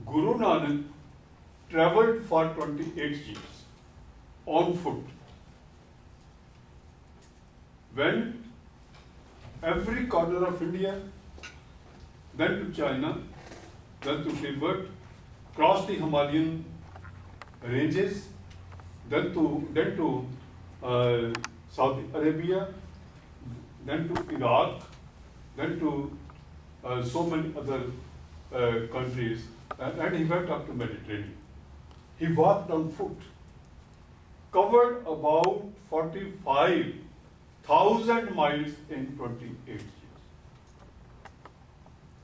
Guru Nanak traveled for 28 years on foot. Went every corner of India, then to China, then to Tibet, crossed the Himalayan ranges, then to Saudi Arabia, then to Iraq, then to so many other countries, and he went up to Mediterranean. He walked on foot, covered about 45,000 miles in 28 years.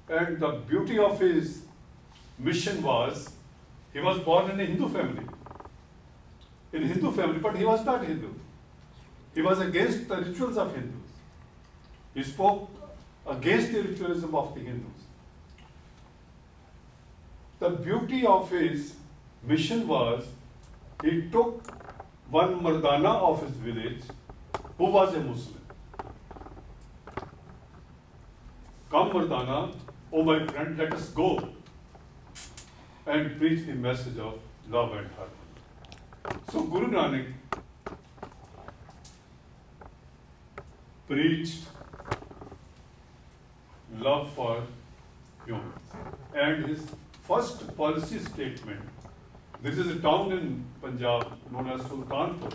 And the beauty of his mission was, he was born in a Hindu family. In a Hindu family, but he was not Hindu. He was against the rituals of Hindus. He spoke against the ritualism of the Hindus. The beauty of his mission was, he took one Mardana of his village who was a Muslim. Come Mardana, oh my friend, let us go and preach the message of love and harmony. So Guru Nanak preached love for humans. And his first policy statement, this is a town in Punjab known as Sultanpur,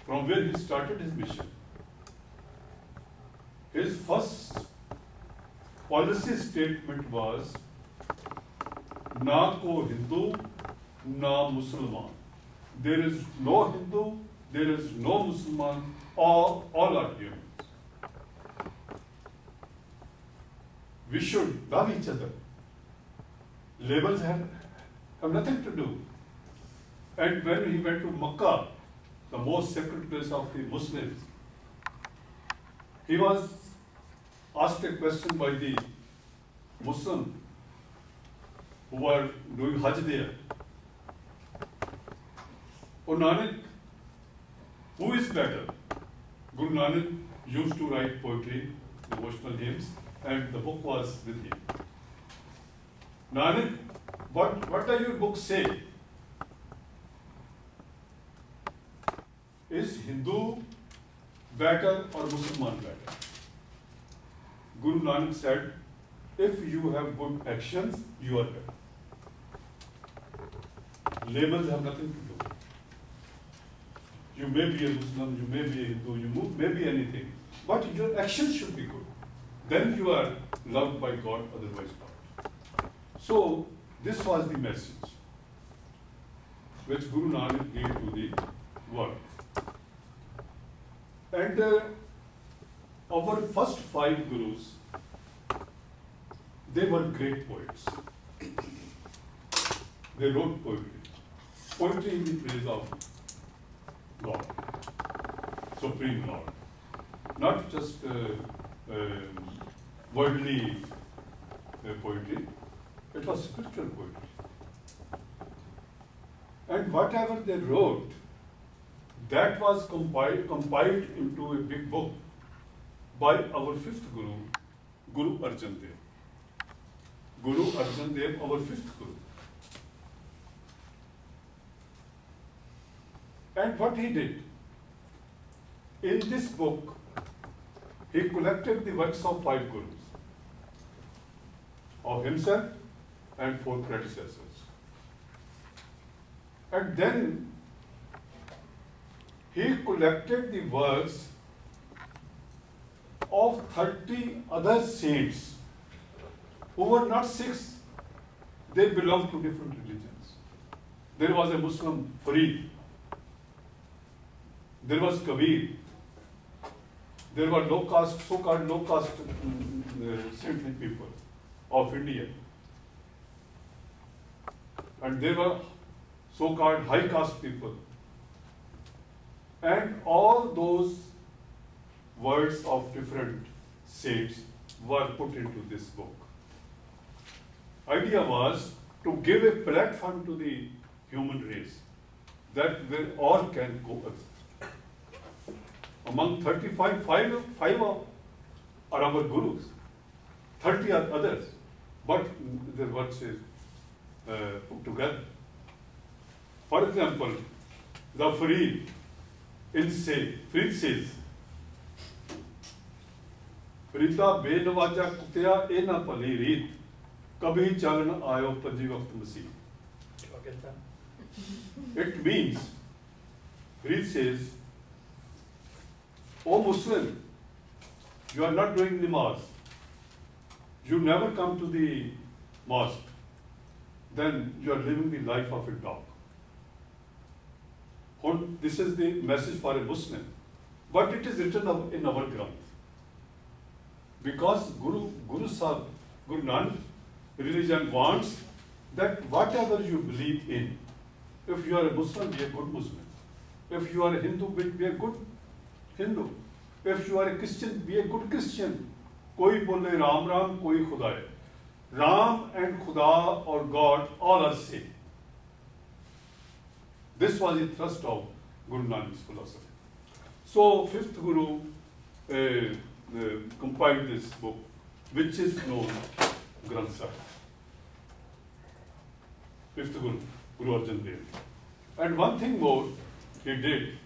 from where he started his mission. His first policy statement was, na ko Hindu, na Musliman. There is no Hindu, there is no Musliman, all are humans. We should love each other. Labels have nothing to do. And when he went to Makkah, the most sacred place of the Muslims, he was asked a question by the Muslim who were doing Hajj there. Oh Nanak, who is better? Guru Nanak used to write poetry, devotional hymns, and the book was with him. Nanak, what does your book say? Is Hindu better or Muslim better? Guru Nanak said, if you have good actions, you are better. Labels have nothing to do. You may be a Muslim, you may be a Hindu, you may be anything, but your actions should be good. Then you are loved by God, otherwise not. So, this was the message which Guru Nanak gave to the world. And our first 5 gurus, they were great poets. They wrote poetry. Poetry in the praise of God, Supreme Lord. Not just worldly poetry, it was spiritual poetry. And whatever they wrote, that was compiled into a big book by our 5th Guru, Guru Arjan Dev. Guru Arjan Dev, our 5th Guru. And what he did, in this book, he collected the works of 5 Gurus, of himself and 4 predecessors. And then he collected the works of 30 other saints who were not Sikhs. They belonged to different religions. There was a Muslim, Farid. There was Kabir. There were low-caste, so-called low-caste saintly people of India. And there were so-called high-caste people. And all those words of different saints were put into this book. Idea was to give a platform to the human race that where all can coexist. Among 35, five are our gurus, 30 are others, but their works is put together. For example, the Farid says, Farida बेनवाजा कुतिया ए ना भली रीत कभी चलन आयो पंजी वक्त मसीह. It means, Farid says, O Muslim, you are not doing namaz, you never come to the mosque, then you are living the life of a dog. This is the message for a Muslim, but it is written in our Granth. Because Guru Nanak religion wants that whatever you believe in, if you are a Muslim, be a good Muslim. If you are a Hindu, be a good Hindu. If you are a Christian, be a good Christian. Koi bole Ram Ram, koi Khuda hai. Ram and Khuda or God all are same. This was the thrust of Guru Nanak's philosophy. So, fifth Guru compiled this book, which is known as Granth Sahib. Fifth Guru, Guru Arjan Dev. And one thing more he did,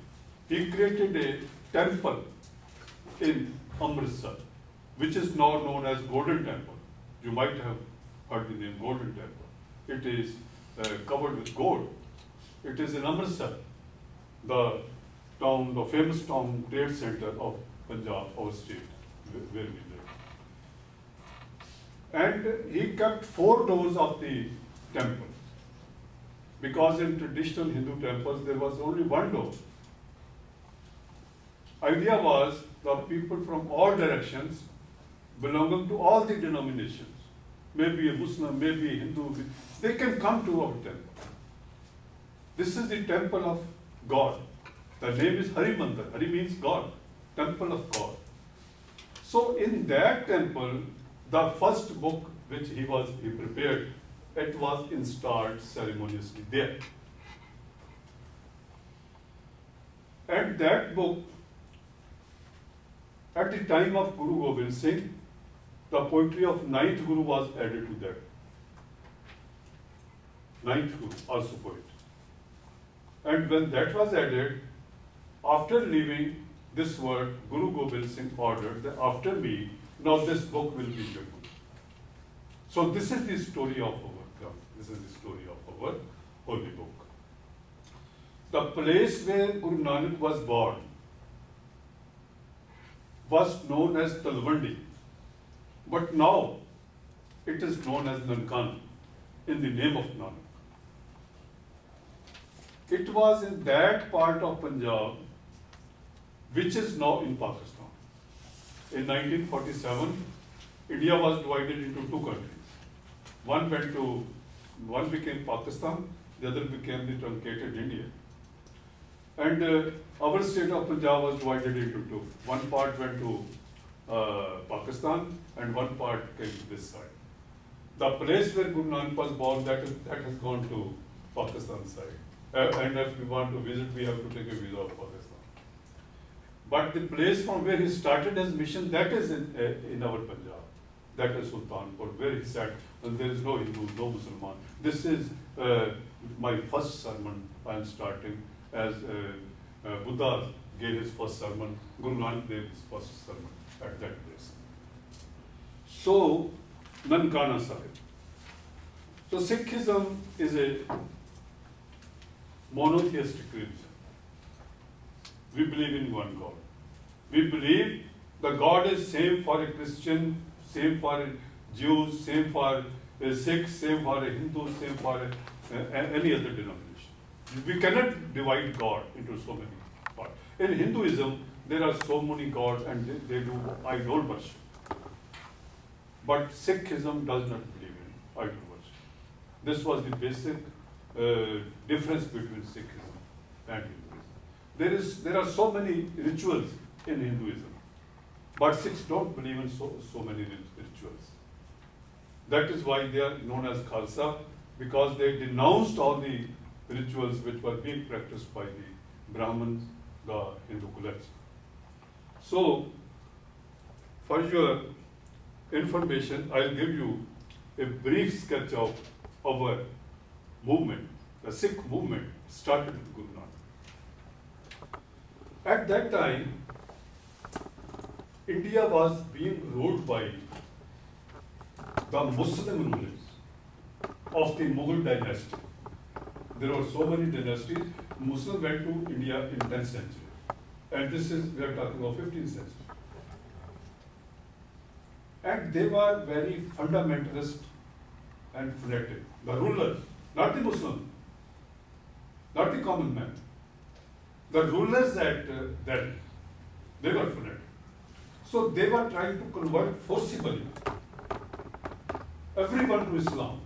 he created a temple in Amritsar, which is now known as Golden Temple. You might have heard the name Golden Temple. It is covered with gold. It is in Amritsar, the famous town, trade center of Punjab, our state, where we live. And he kept 4 doors of the temple, because in traditional Hindu temples there was only 1 door. Idea was the people from all directions, belonging to all the denominations, maybe a Muslim, maybe a Hindu, they can come to our temple. This is the temple of God. The name is Hari Mandir. Hari means God, temple of God. So in that temple, the first book which he prepared, it was installed ceremoniously there. And that book, at the time of Guru Gobind Singh, the poetry of 9th Guru was added to that. 9th Guru, also poet. And when that was added, after leaving this world, Guru Gobind Singh ordered that after me, now this book will be written. So this is the story of our Granth. This is the story of our holy book. The place where Guru Nanak was born was known as Talwandi, but now it is known as Nankana, in the name of Nanak. It was in that part of Punjab which is now in Pakistan. In 1947, India was divided into 2 countries. One became Pakistan, the other became the truncated India. And our state of Punjab was divided into 2. One part went to Pakistan and one part came to this side. The place where Guru Nanak was born, that has gone to Pakistan side. And if we want to visit, we have to take a visa of Pakistan. But the place from where he started his mission, that is in our Punjab. That is Sultanpur, where he said, and there is no Hindu, no Muslim. This is my first sermon I am starting, as Buddha gave his first sermon, Guru Nanak gave his first sermon at that place. So, Nankana Sahib. So Sikhism is a monotheistic religion. We believe in one God. We believe the God is same for a Christian, same for a Jew, same for a Sikh, same for a Hindu, same for any other denomination. We cannot divide God into so many parts. In Hinduism, there are so many gods and they do idol worship. But Sikhism does not believe in idol worship. This was the basic difference between Sikhism and Hinduism. There are so many rituals in Hinduism, but Sikhs don't believe in so many rituals. That is why they are known as Khalsa, because they denounced all the rituals which were being practiced by the Brahmins, the Hindu cults. So, for your information, I'll give you a brief sketch of our movement, the Sikh movement, started with Guru Nanak. At that time, India was being ruled by the Muslim rulers of the Mughal dynasty. There were so many dynasties. Muslims went to India in 10th century. And this is, we are talking of 15th century. And they were very fundamentalist and fanatic. The rulers, not the Muslim, not the common man. The rulers at then, they were fanatic. So they were trying to convert forcibly everyone to Islam.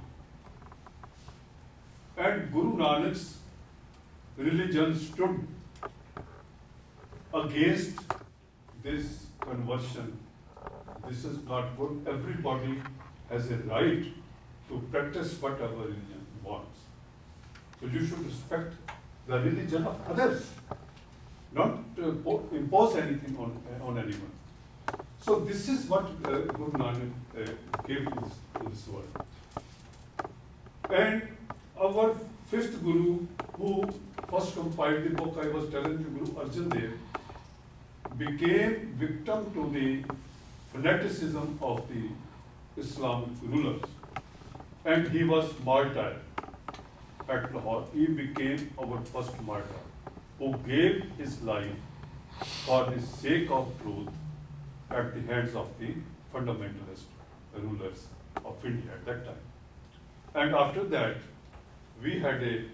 And Guru Nanak's religion stood against this conversion. This is not good. Everybody has a right to practice whatever religion wants. So you should respect the religion of others, not impose anything on anyone. So this is what Guru Nanak gave to this world. And our fifth Guru, who first compiled the book I was telling you, Guru Arjan Dev, became victim to the fanaticism of the Islamic rulers. And he was martyred at Lahore. He became our first martyr, who gave his life for the sake of truth at the hands of the fundamentalist rulers of India at that time. And after that, we had a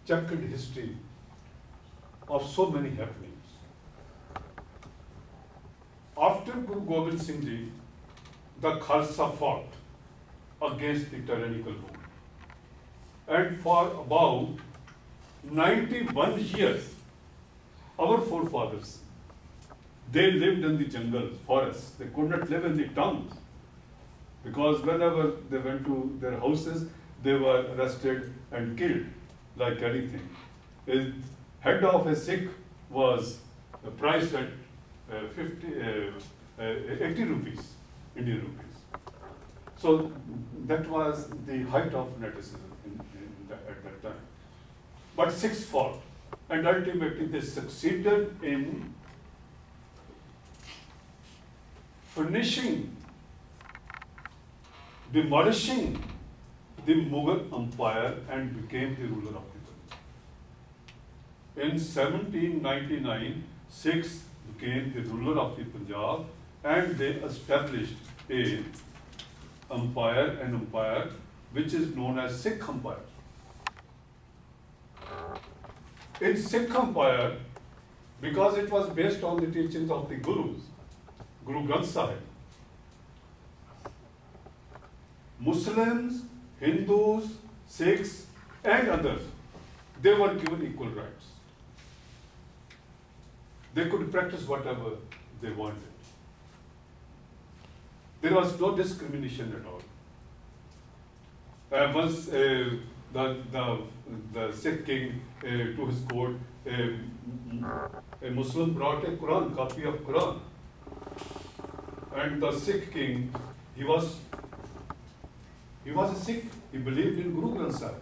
checkered history of so many happenings. After Guru Gobind Singh Ji, the Khalsa fought against the tyrannical rule. And for about 91 years, our forefathers, they lived in the jungles, forests. They could not live in the towns. Because whenever they went to their houses, they were arrested and killed, like anything. The head of a Sikh was priced at 80 rupees, Indian rupees. So that was the height of fanaticism at that time. But Sikhs fought, and ultimately they succeeded in finishing, demolishing the Mughal Empire and became the ruler of the country. In 1799, Sikhs became the ruler of the Punjab, and they established an empire which is known as Sikh Empire. In Sikh Empire, because it was based on the teachings of the Gurus, Guru Granth Sahib, Muslims, Hindus, Sikhs, and others, they were given equal rights. They could practice whatever they wanted. There was no discrimination at all. Once the Sikh king to his court, a Muslim brought a Quran, copy of Quran, and the Sikh king, he was a Sikh. He believed in Guru Granth Sahib,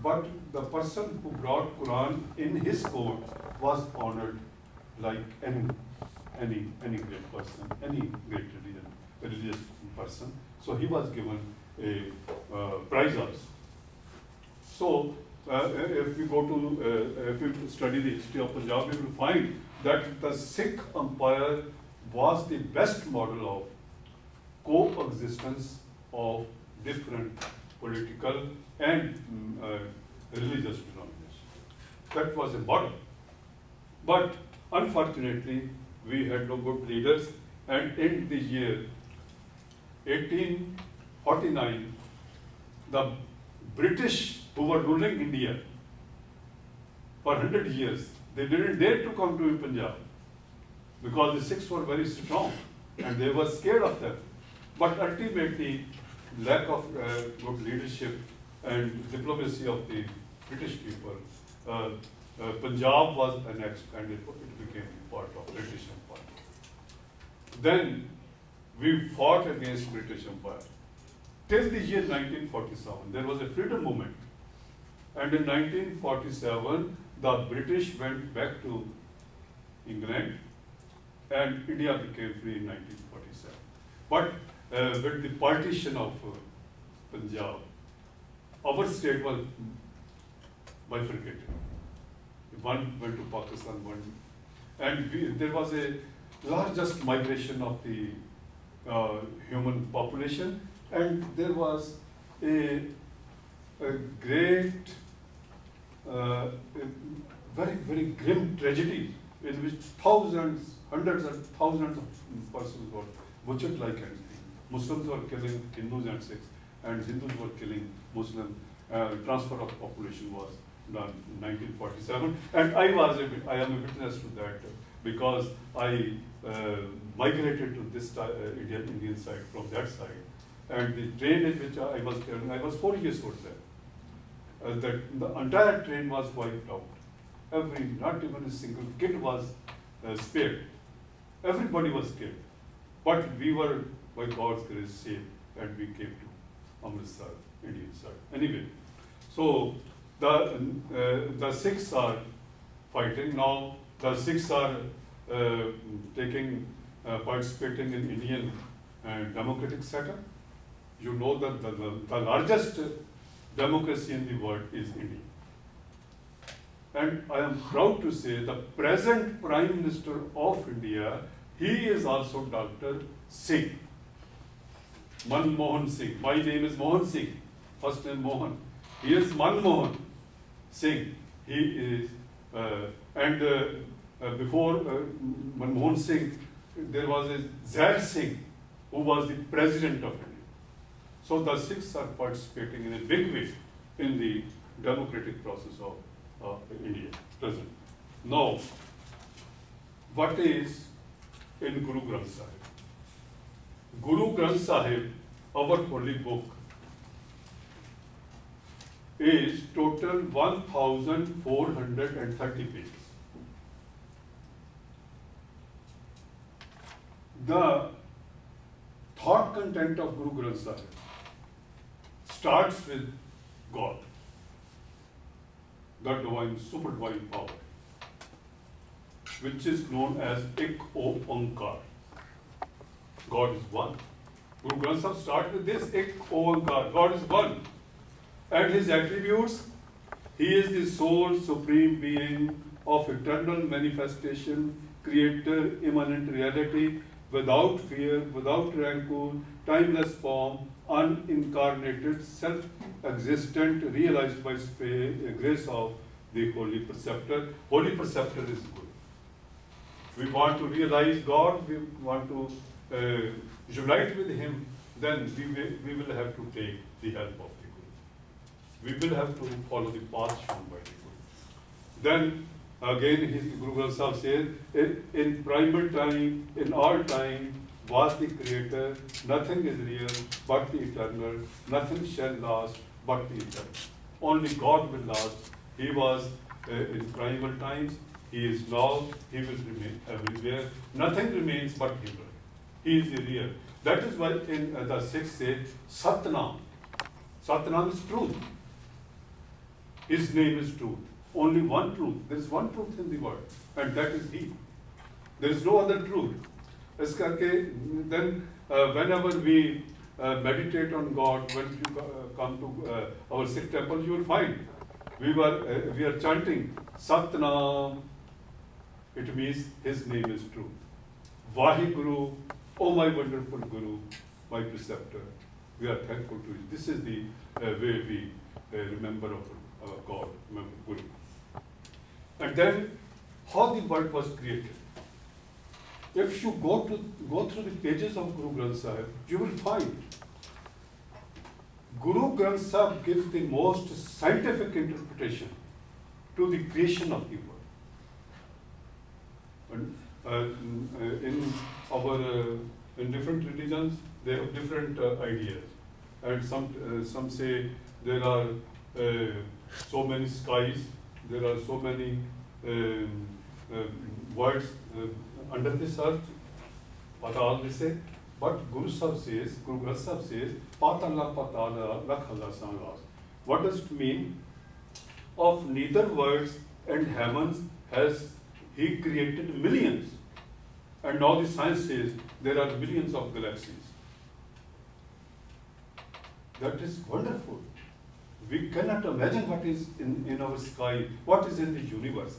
but the person who brought Quran in his court was honored like any great person, any great religious person. So he was given a prize also. So if we go to, if we study the history of Punjab, we will find that the Sikh Empire was the best model of coexistence of different political and religious denominations. That was a model. But unfortunately, we had no good leaders, and in the year 1849, the British who were ruling India for 100 years, they didn't dare to come to Punjab because the Sikhs were very strong and they were scared of them. But ultimately, lack of good leadership and diplomacy of the British people, Punjab was annexed and it became part of British Empire. Then we fought against British Empire. Till the year 1947, there was a freedom movement And in 1947, the British went back to England, and India became free in 1947. But with the partition of Punjab, our state was bifurcated. One went to Pakistan, and there was a largest migration of the human population, and there was a great, a very, very grim tragedy in which thousands, hundreds and thousands of persons were butchered like anything. Muslims were killing Hindus and Sikhs, and Hindus were killing Muslims. Transfer of population was done in 1947, and I am a witness to that because I migrated to this Indian side from that side, and the train in which I was traveling, I was 4 years old then. The entire train was wiped out. Not even a single kid was spared. Everybody was killed, but we were, by God's grace, safe, and we came to Amritsar, Indian side. Anyway, so the Sikhs are fighting now. The Sikhs are participating in Indian democratic setup. You know that the largest democracy in the world is India. And I am proud to say the present Prime Minister of India, he is also Dr. Singh, Manmohan Singh. My name is Mohan Singh, first name Mohan. He is Manmohan Singh. He is, before Manmohan Singh, there was a Zair Singh, who was the President of India. So the Sikhs are participating in a big way in the democratic process of India present. Now, what is in Guru Granth Sahib? Guru Granth Sahib, our holy book, is total 1,430 pages. The thought content of Guru Granth Sahib starts with God, the divine, super divine power, which is known as Ik Oankar. God is one. Guru Granth Sahib starts with this, Ik Oankar, God is one. And his attributes, he is the sole supreme being of eternal manifestation, creator, immanent reality, without fear, without rancor, timeless form, unincarnated, self-existent, realized by grace of the Holy Preceptor. Holy Preceptor is good. We want to realize God, we want to unite with Him, then we will have to take the help of the Guru. We will have to follow the path shown by the Guru. Then again, Guru Granth Sahib says, in primal time, in all time, was the Creator, nothing is real but the eternal, nothing shall last but the eternal. Only God will last. He was in primal times, He is now, He will remain everywhere. Nothing remains but Him. He is the real. That is why in the Sikhs say, Satnam. Satnam is truth. His name is truth. Only one truth. There is one truth in the world, and that is He. There is no other truth. Then whenever we meditate on God, when you come to our Sikh temple, you will find we are chanting Satnam. It means His name is truth. Vaheguru, oh my wonderful Guru, my preceptor. We are thankful to you. This is the way we remember our God, remember Guru. And then how the world was created. If you go through the pages of Guru Granth Sahib, you will find Guru Granth Sahib gives the most scientific interpretation to the creation of the world. And in different religions, they have different ideas. And some say there are so many skies, there are so many words under this earth, Patal they say. But Guru Granth Sahib says, Patala Patala Lakhala Sangas. What does it mean? of neither worlds and heavens has he created millions. And now the science says there are millions of galaxies. That is wonderful. We cannot imagine what is in our sky, what is in the universe.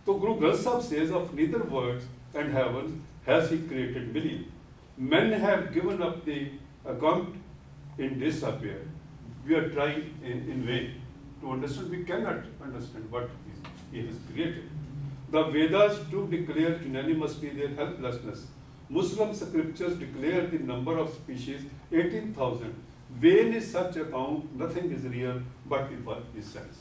So Guru Granth Sahib says of neither worlds and heavens has he created millions. Men have given up the account in disappear. We are trying in vain to understand. We cannot understand what he has created. The Vedas do declare unanimously their helplessness. Muslim scriptures declare the number of species 18,000. Vain is such account, nothing is real but the sense.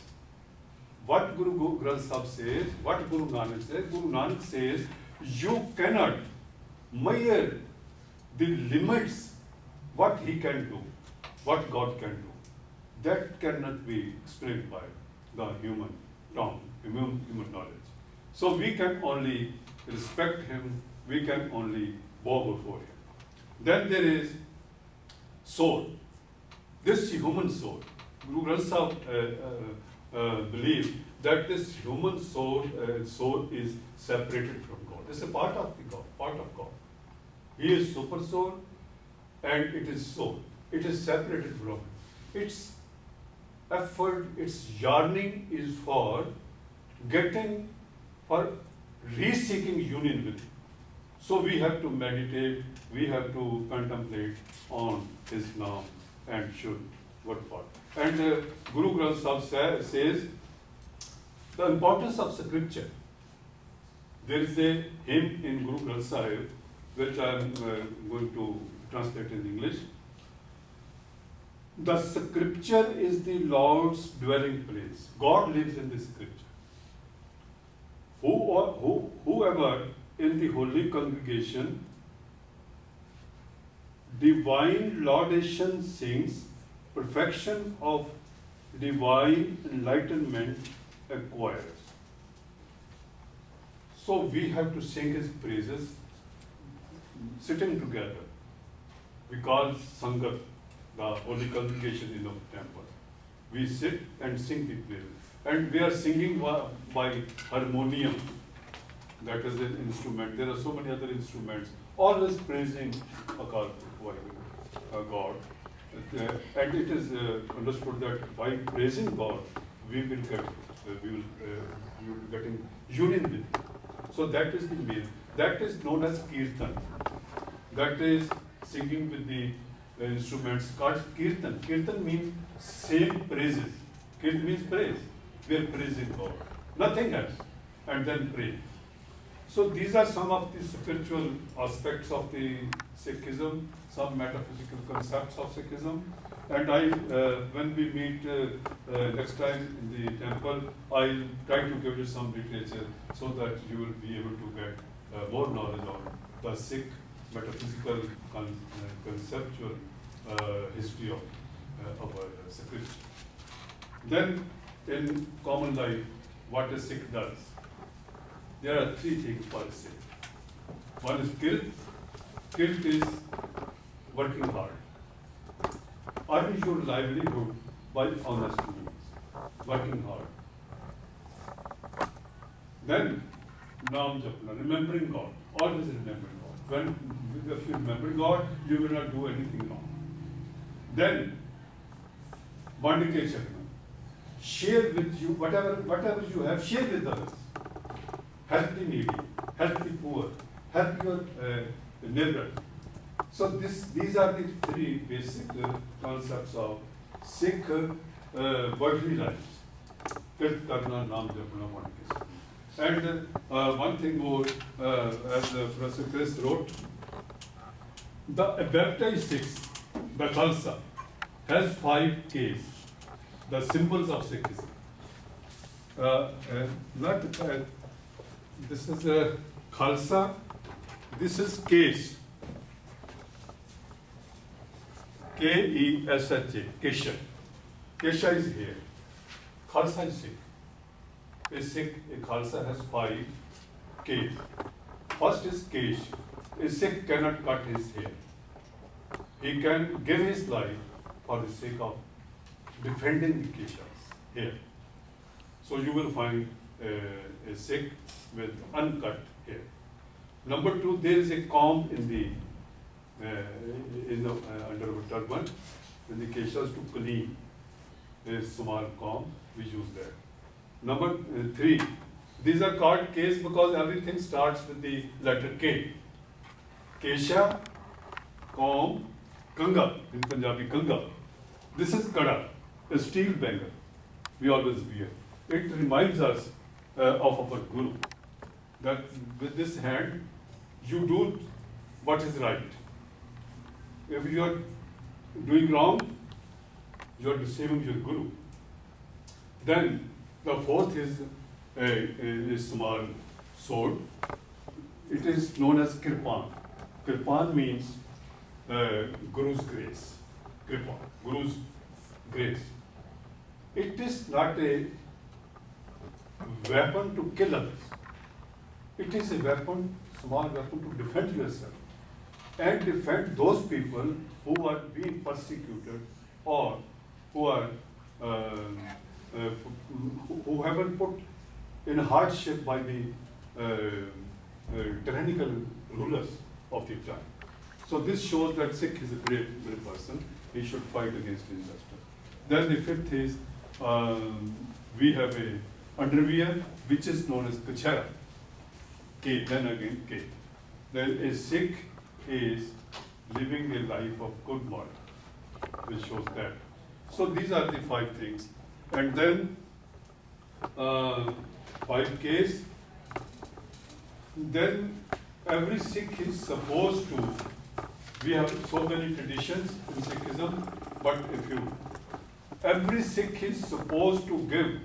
What Guru Granth Sahib says, what Guru Nanak says, you cannot measure the limits what he can do, what God can do. That cannot be explained by the human tongue, human knowledge. So we can only respect him, we can only bow before him. Then there is soul. This human soul. Guru Granth Sahib believed that this human soul is separated from God. It's a part of the God, part of God. He is super soul and it is soul. It is separated from him. Its effort, its yearning is for re-seeking union with him. So we have to meditate, we have to contemplate on his Naam and should work for. And Guru Granth Sahib says the importance of scripture. There is a hymn in Guru Granth Sahib which I am going to translate in English. The scripture is the Lord's dwelling place. God lives in the scripture. Whoever in the holy congregation divine laudation sings, perfection of divine enlightenment acquires. So we have to sing his praises sitting together. We call Sangat, the holy congregation in the temple. We sit and sing the praises. And we are singing by harmonium. That is an instrument. There are so many other instruments. Always praising God. And it is understood that by praising God, we will getting union with Him. So that is the main. That is known as kirtan. That is singing with the instruments called kirtan. Kirtan means same praises. Kirtan means praise. We are praising God. Nothing else. And then pray. So these are some of the spiritual aspects of the Sikhism, some metaphysical concepts of Sikhism. And when we meet next time in the temple, I'll try to give you some literature so that you will be able to get more knowledge on the Sikh metaphysical, conceptual history of our Sikhism. Then, in common life, what a Sikh does. There are three things for a Sikh. One is kirt. Kirt is working hard. Earn your livelihood by honest means. Working hard. Then, Naam Japna, remembering God. Always remembering God. If you remember God, you will not do anything wrong. Then, Bandike Chakna. Share with you, whatever you have, share with others. Help the needy, help the poor, help your neighbor. So these are the three basic concepts of Sikh worldly life. Kirt karna, naam japna, bandike. And one thing more, as Professor Chris wrote, the baptized Sikhs, the Khalsa, has 5 Ks, the symbols of Sikhism. This is a Khalsa, this is Kesh, K-E-S-H-A, Kesha. Kesha is here. Khalsa is Sikh. A Khalsa has 5 Ks. First is Kesh. A Sikh cannot cut his hair. He can give his life for the sake of defending the Keshas here. So you will find a Sikh with uncut hair. Number two, there is a comb in the under a turban, in the keshas to clean. A small comb, we use that. Number three, these are called Ks because everything starts with the letter K. Kesha, comb, kanga, in Punjabi kanga. This is kada, a steel bangle we always wear. It reminds us of our Guru, that with this hand you do what is right. If you are doing wrong, you are deceiving your Guru. Then the fourth is a small sword. It is known as kirpan. Kirpan means Guru's grace. Kirpan, Guru's grace. It is not a weapon to kill others. It is a weapon, small weapon to defend yourself and defend those people who are being persecuted or who are who have been put in hardship by the tyrannical rulers of the time. So this shows that Sikh is a great person. He should fight against injustice. Then the fifth is we have a underwear which is known as kachara. K, then again K. Then a Sikh is living a life of good moral, which shows that. So these are the 5 things. And then 5 Ks. Then every Sikh is supposed to, we have so many traditions in Sikhism, but every Sikh is supposed to give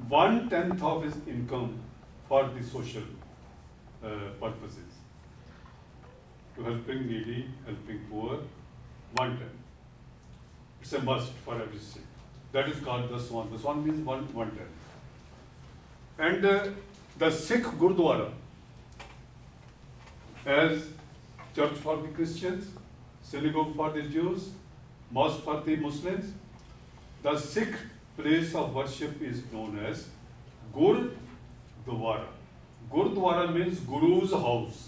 1/10 of his income for the social purposes. To helping needy, helping poor, 1/10. It's a must for every Sikh. That is called the Swan. The Swan means 1/10. And the Sikh Gurdwara, as church for the Christians, synagogue for the Jews, mosque for the Muslims, the Sikh place of worship is known as Gurdwara. Gurdwara means Guru's house.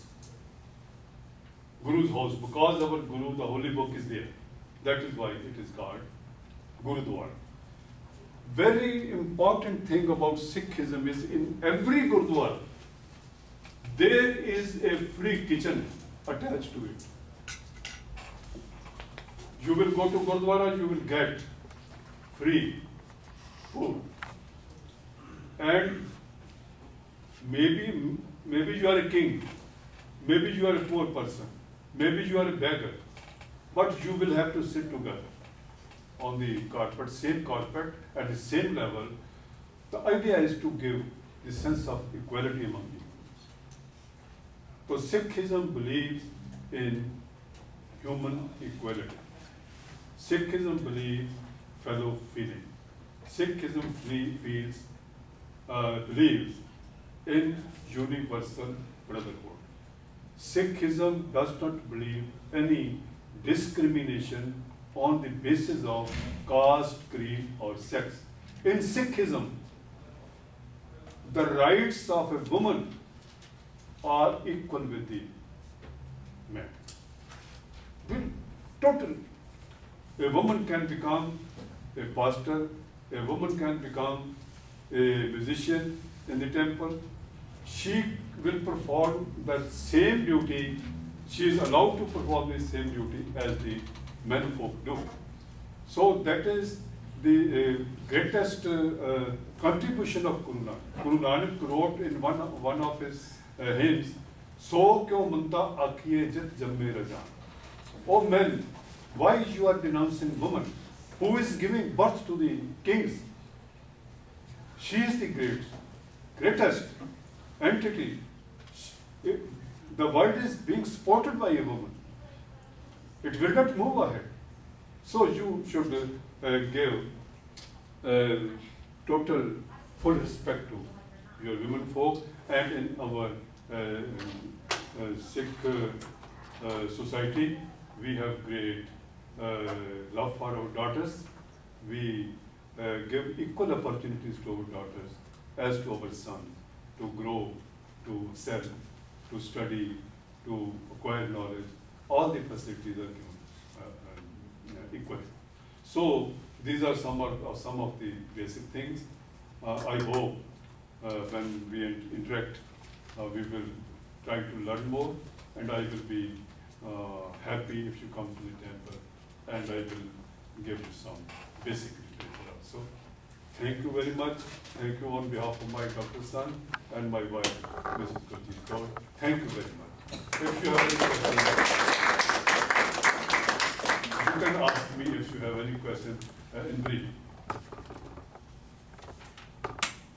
Guru's house, because our Guru, the holy book, is there. That is why it is called Gurudwara. Very important thing about Sikhism is in every Gurudwara, there is a free kitchen attached to it. You will go to Gurudwara, you will get free food. And maybe you are a king, maybe you are a poor person, maybe you are a beggar, but you will have to sit together on the carpet, same carpet, at the same level. The idea is to give the sense of equality among humans. So Sikhism believes in human equality. Sikhism believes fellow feeling. Sikhism believes in universal brotherhood. Sikhism does not believe any discrimination on the basis of caste, creed, or sex. In Sikhism, the rights of a woman are equal with the man. Totally. A woman can become a pastor, a woman can become a musician in the temple. She will perform the same duty, she is allowed to perform the same duty as the men folk do. So that is the greatest contribution of Guru Nanak. Guru Nanak wrote in one of his hymns, "So kyo manta akhiye jit jamme raja." Oh men, why you are denouncing woman who is giving birth to the kings? She is the greatest entity. The world is being supported by a woman. It will not move ahead. So you should give total full respect to your women folk, and in our Sikh society, we have great love for our daughters. We give equal opportunities to our daughters. as to our son, to grow, to sell, to study, to acquire knowledge. All the facilities are given equally. So these are some of the basic things. I hope when we interact, we will try to learn more, and I will be happy if you come to the temple, and I will give you some basic literature also. Thank you very much. Thank you on behalf of my Dr. son and my wife, Mrs. Gurjeet Kaur. Thank you very much. If you have any questions, you can ask me if you have any questions in brief.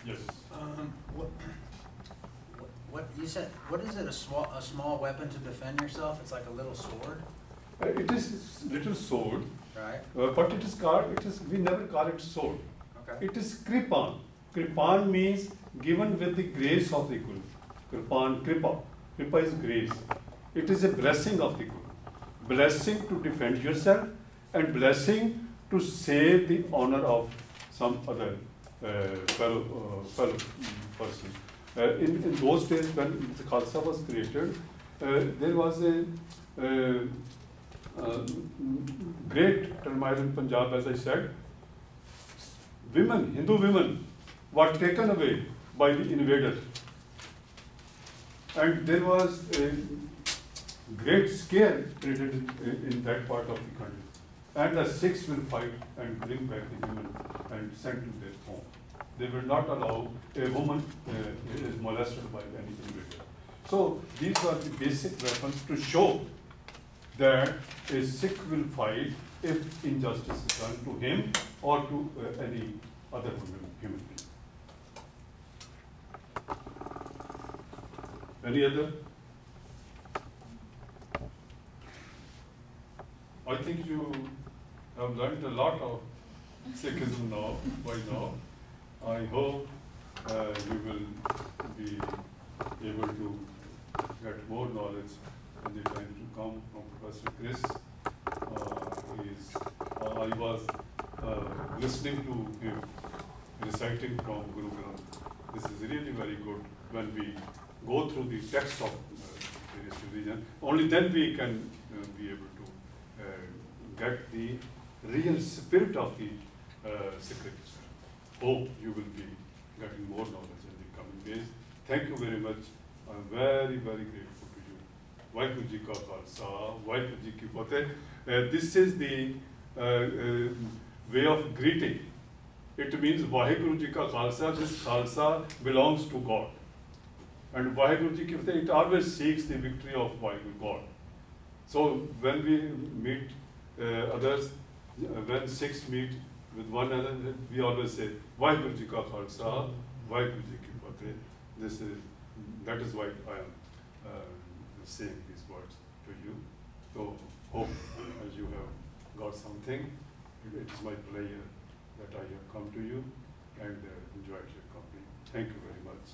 Yes. What you said? What is it? A small weapon to defend yourself? It's like a little sword. It is little sword, right? But it is called. We never call it sword. Okay. It is kripan. Kripan means given with the grace of the Guru. Kripan, kripa. Kripa is grace. It is a blessing of the Guru. Blessing to defend yourself and blessing to save the honor of some other fellow person. In those days when the Khalsa was created, there was a great turmoil in Punjab, as I said. Women, Hindu women, were taken away by the invaders. And there was a great scare created in that part of the country. And the Sikhs will fight and bring back the women and send to their home. They will not allow a woman is molested by any invader. So these are the basic weapons to show that a Sikh will fight if injustice is done to him or to any other human being. Any other? I think you have learned a lot of Sikhism now, by now. I hope you will be able to get more knowledge in the time to come from Professor Chris. I was listening to him reciting from Guru Granth. This is really very good when we go through the text of various religions. Only then we can be able to get the real spirit of the Sikh. Hope you will be getting more knowledge in the coming days. Thank you very much. I'm very, very grateful to you. Vaheguru Ji Ka Khalsa, Vaheguru Ji Ki Fateh. This is the way of greeting. It means Vaheguru Ji Ka Khalsa. This Khalsa belongs to God. And Vaheguru Ji Ki Fateh, it always seeks the victory of Vaheguru God. So when we meet others, when Sikhs meet with one another, we always say, Vaheguru Ji Ka Khalsa, Vaheguru Ji Ki Fateh. That is why I am saying these words to you. So hope as you have got something, it is my pleasure that I have come to you and enjoyed your company. Thank you very much.